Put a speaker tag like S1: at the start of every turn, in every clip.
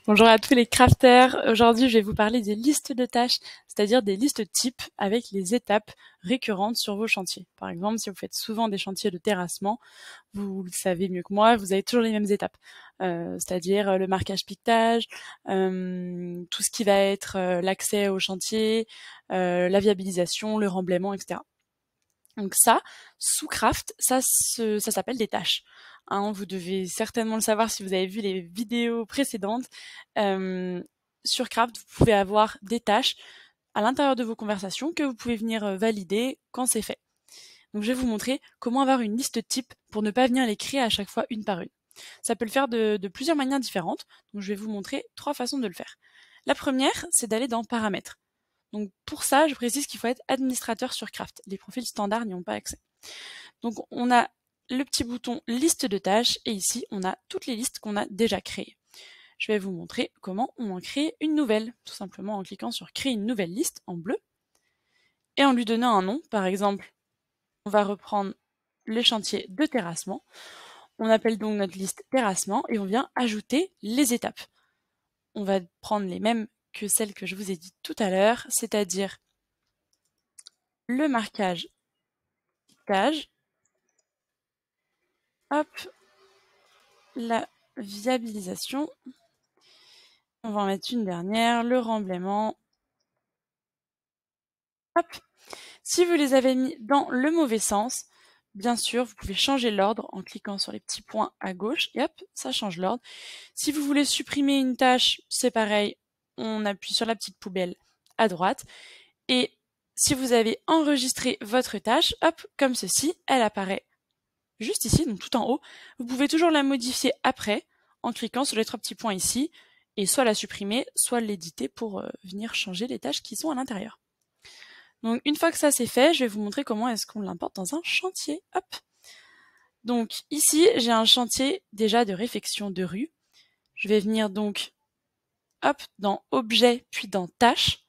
S1: Bonjour à tous les crafters. Aujourd'hui, je vais vous parler des listes de tâches, c'est-à-dire des listes types avec les étapes récurrentes sur vos chantiers. Par exemple, si vous faites souvent des chantiers de terrassement, vous le savez mieux que moi, vous avez toujours les mêmes étapes, c'est-à-dire le marquage piquetage, tout ce qui va être l'accès au chantier, la viabilisation, le remblaiement, etc. Donc ça, sous Craft, ça s'appelle des tâches. Hein, vous devez certainement le savoir si vous avez vu les vidéos précédentes. Euh, sur Craft, vous pouvez avoir des tâches à l'intérieur de vos conversations que vous pouvez venir valider quand c'est fait. Donc je vais vous montrer comment avoir une liste type pour ne pas venir les créer à chaque fois une par une. Ça peut le faire de plusieurs manières différentes, donc je vais vous montrer 3 façons de le faire. La première, c'est d'aller dans Paramètres. Donc pour ça, je précise qu'il faut être administrateur sur Craft. Les profils standards n'y ont pas accès. Donc on a le petit bouton liste de tâches et ici on a toutes les listes qu'on a déjà créées. Je vais vous montrer comment on en crée une nouvelle, tout simplement en cliquant sur créer une nouvelle liste en bleu et en lui donnant un nom. Par exemple, on va reprendre les chantiers de terrassement. On appelle donc notre liste terrassement et on vient ajouter les étapes. On va prendre les mêmes que celles que je vous ai dites tout à l'heure, c'est-à-dire le marquage piquetage, hop, la viabilisation, on va en mettre une dernière, le remblaiement, hop. Si vous les avez mis dans le mauvais sens, bien sûr, vous pouvez changer l'ordre en cliquant sur les petits points à gauche et hop, ça change l'ordre. Si vous voulez supprimer une tâche, c'est pareil, on appuie sur la petite poubelle à droite. Et si vous avez enregistré votre tâche, hop, comme ceci, elle apparaît juste ici, donc tout en haut. Vous pouvez toujours la modifier après en cliquant sur les 3 petits points ici et soit la supprimer, soit l'éditer pour venir changer les tâches qui sont à l'intérieur. Donc une fois que ça c'est fait, je vais vous montrer comment est-ce qu'on l'importe dans un chantier. Hop. Donc ici, j'ai un chantier déjà de réfection de rue. Je vais venir donc hop dans Objet puis dans Tâches.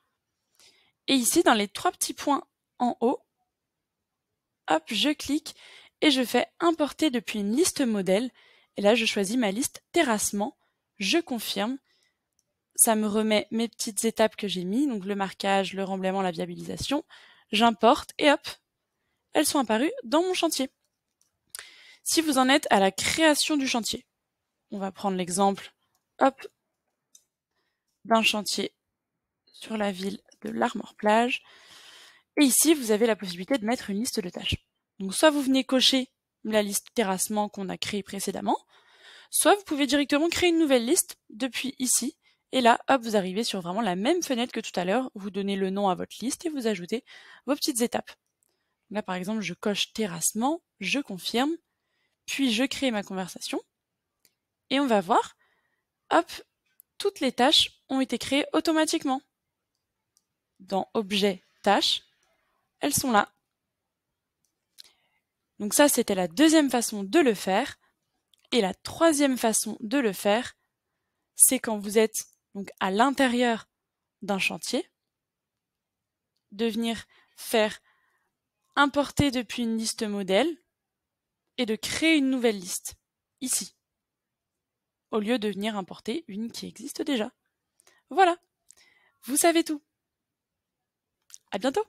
S1: Et ici, dans les 3 petits points en haut, hop, je clique et je fais importer depuis une liste modèle. Et là, je choisis ma liste terrassement. Je confirme. Ça me remet mes petites étapes que j'ai mis, donc le marquage, le remblaiement, la viabilisation. J'importe et hop, elles sont apparues dans mon chantier. Si vous en êtes à la création du chantier, on va prendre l'exemple, hop, d'un chantier sur la ville de l'Armor-Plage. Et ici, vous avez la possibilité de mettre une liste de tâches. Donc soit vous venez cocher la liste terrassement qu'on a créée précédemment, soit vous pouvez directement créer une nouvelle liste depuis ici. Et là, hop, vous arrivez sur vraiment la même fenêtre que tout à l'heure. Vous donnez le nom à votre liste et vous ajoutez vos petites étapes. Là, par exemple, je coche terrassement, je confirme, puis je crée ma conversation. Et on va voir, hop, toutes les tâches ont été créées automatiquement. Dans Objet, Tâches, elles sont là. Donc ça, c'était la deuxième façon de le faire. Et la troisième façon de le faire, c'est quand vous êtes donc à l'intérieur d'un chantier, de venir faire importer depuis une liste modèle et de créer une nouvelle liste, ici, au lieu de venir importer une qui existe déjà. Voilà, vous savez tout. À bientôt!